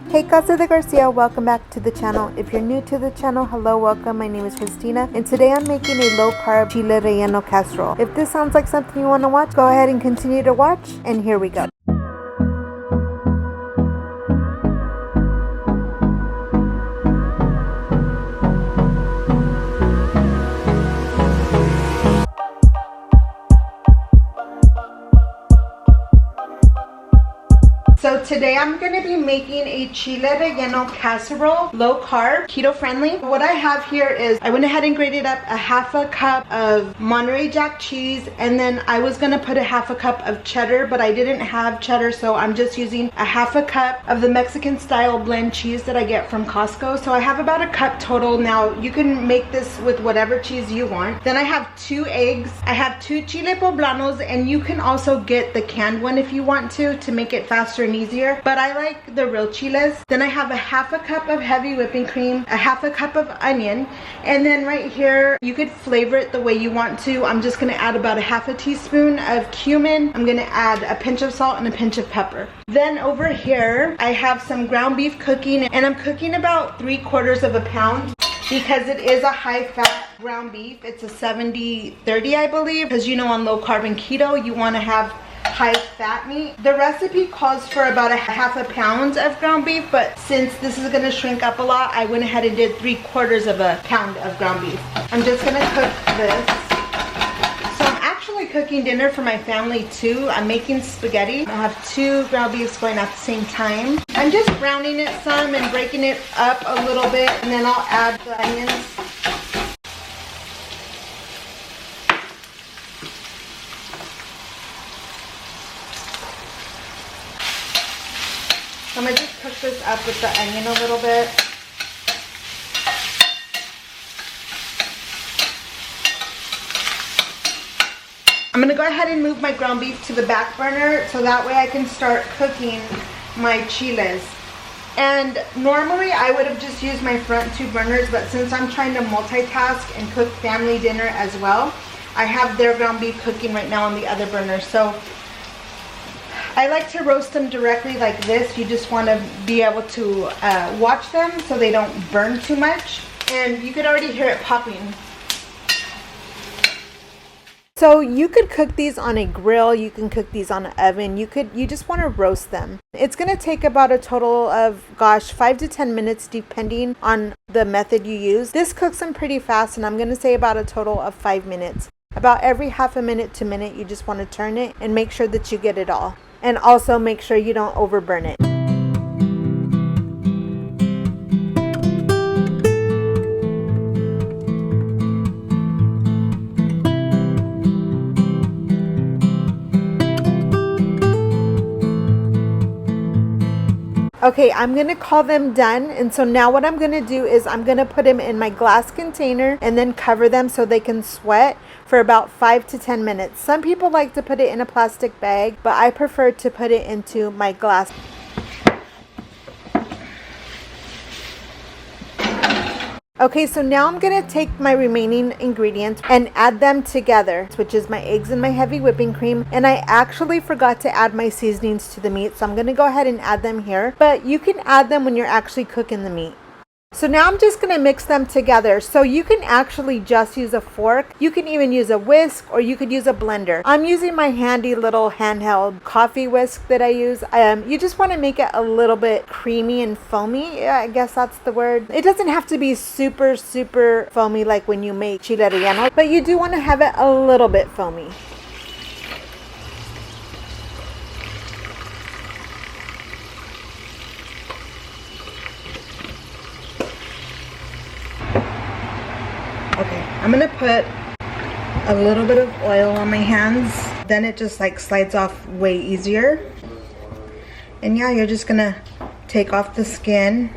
Hey Casa de Garcia, welcome back to the channel. If you're new to the channel, hello, welcome. My name is Christina and today I'm making a low carb Chile Relleno Caserole. If this sounds like something you want to watch, go ahead and continue to watch, and here we go. So today I'm going to be making a Chile Relleno Casserole, low carb, keto friendly. What I have here is I went ahead and grated up a half a cup of Monterey Jack cheese, and then I was going to put a half a cup of cheddar, but I didn't have cheddar, so I'm just using a half a cup of the Mexican style blend cheese that I get from Costco. So I have about a cup total. Now you can make this with whatever cheese you want. Then I have 2 eggs. I have 2 chile poblanos, and you can also get the canned one if you want to make it faster and easier, but I like the real chiles. Then I have a half a cup of heavy whipping cream, a half a cup of onion, and then right here you could flavor it the way you want to. I'm just going to add about a half a teaspoon of cumin. I'm going to add a pinch of salt and a pinch of pepper. Then over here I have some ground beef cooking, and I'm cooking about 3/4 of a pound because it is a high fat ground beef. It's a 70/30 I believe, because you know on low carb and keto you want to have high fat meat. The recipe calls for about a half a pound of ground beef, but since this is going to shrink up a lot, I went ahead and did 3/4 of a pound of ground beef. I'm just going to cook this. So I'm actually cooking dinner for my family too. I'm making spaghetti. I have 2 ground beefs going at the same time. I'm just browning it some and breaking it up a little bit, and then I'll add the onions. I'm going to just cook this up with the onion a little bit. I'm going to go ahead and move my ground beef to the back burner so that way I can start cooking my chiles. And normally I would have just used my front 2 burners, but since I'm trying to multitask and cook family dinner as well, I have their ground beef cooking right now on the other burner. So I like to roast them directly like this. You just want to be able to watch them so they don't burn too much. And you could already hear it popping. So you could cook these on a grill, you can cook these on an oven, you just want to roast them. It's going to take about a total of 5 to 10 minutes depending on the method you use. This cooks them pretty fast, and I'm going to say about a total of 5 minutes. About every half a minute to minute you just want to turn it and make sure that you get it all. And also make sure you don't overburn it. Okay, I'm gonna call them done, and so now what I'm gonna do is I'm gonna put them in my glass container and then cover them so they can sweat for about 5 to 10 minutes. Some people like to put it in a plastic bag, but I prefer to put it into my glass. Okay, so now I'm going to take my remaining ingredients and add them together, which is my eggs and my heavy whipping cream. And I actually forgot to add my seasonings to the meat, so I'm going to go ahead and add them here. But you can add them when you're actually cooking the meat. So now I'm just going to mix them together. So you can actually just use a fork. You can even use a whisk, or you could use a blender. I'm using my handy little handheld coffee whisk that I use. You just want to make it a little bit creamy and foamy. Yeah, I guess that's the word. It doesn't have to be super, super foamy like when you make chile relleno, but you do want to have it a little bit foamy. Okay, I'm gonna put a little bit of oil on my hands, then it just like slides off way easier. And yeah, you're just gonna take off the skin.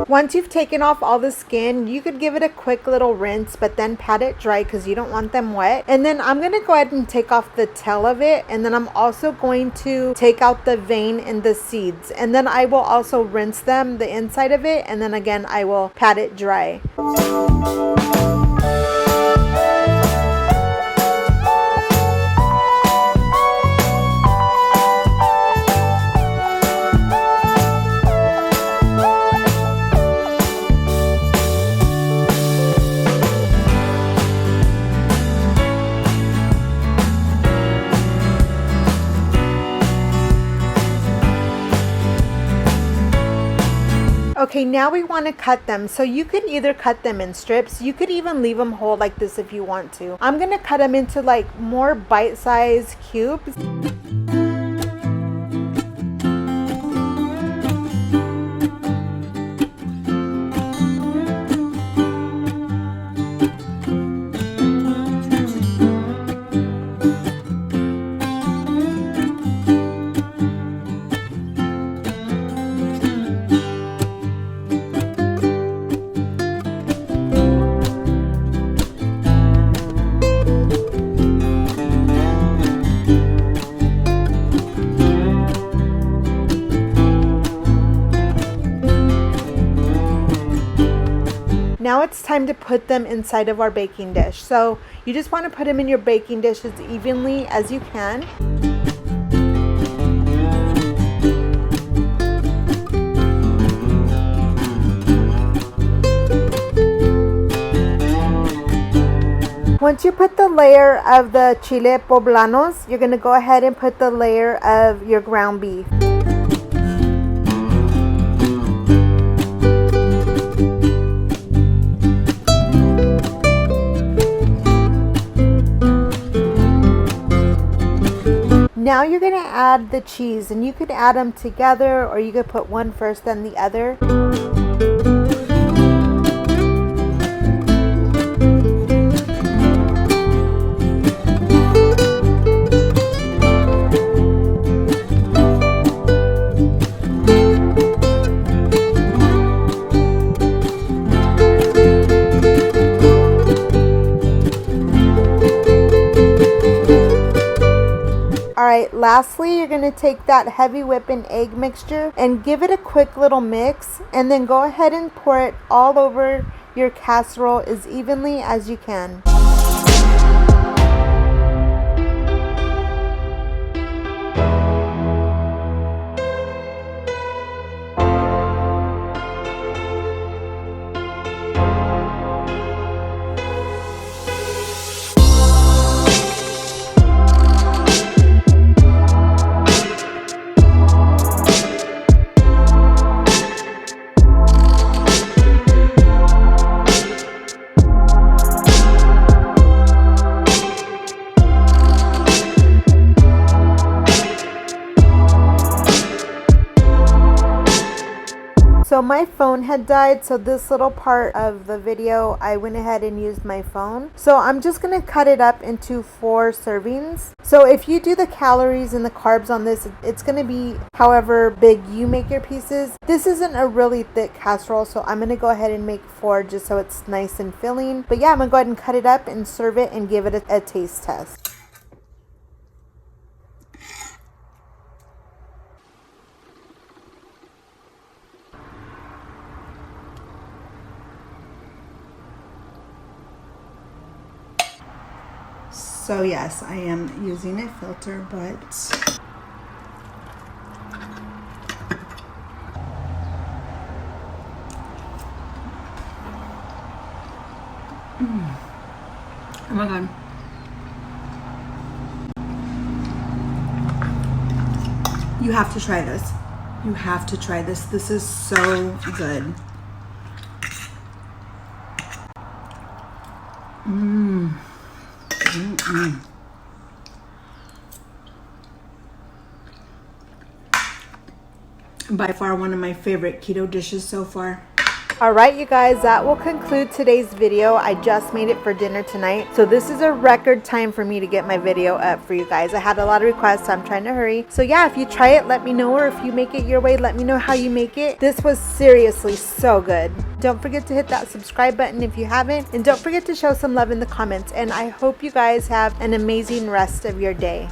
Once you've taken off all the skin, you could give it a quick little rinse, but then pat it dry because you don't want them wet. And then I'm going to go ahead and take off the tail of it, and then I'm also going to take out the vein and the seeds, and then I will also rinse them, the inside of it, and then again I will pat it dry. Okay, now we want to cut them. So you could either cut them in strips. You could even leave them whole like this if you want to. I'm going to cut them into like more bite-sized cubes. Now it's time to put them inside of our baking dish. So you just want to put them in your baking dish as evenly as you can. Once you put the layer of the chile poblanos, you're going to go ahead and put the layer of your ground beef. Now you're going to add the cheese, and you could add them together or you could put one first then the other. Alright, lastly, you're going to take that heavy whipping egg mixture and give it a quick little mix, and then go ahead and pour it all over your casserole as evenly as you can. So my phone had died, so this little part of the video I went ahead and used my phone. So I'm just going to cut it up into 4 servings. So if you do the calories and the carbs on this, it's going to be however big you make your pieces. This isn't a really thick casserole, so I'm going to go ahead and make 4 just so it's nice and filling. But yeah, I'm going to go ahead and cut it up and serve it and give it a taste test. So yes, I am using a filter, but oh my god. You have to try this. You have to try this. This is so good. By far one of my favorite keto dishes so far. Alright you guys, that will conclude today's video. I just made it for dinner tonight, so this is a record time for me to get my video up for you guys. I had a lot of requests, so I'm trying to hurry. So yeah, if you try it, let me know, or if you make it your way, let me know how you make it. This was seriously so good. Don't forget to hit that subscribe button if you haven't, and don't forget to show some love in the comments, and I hope you guys have an amazing rest of your day.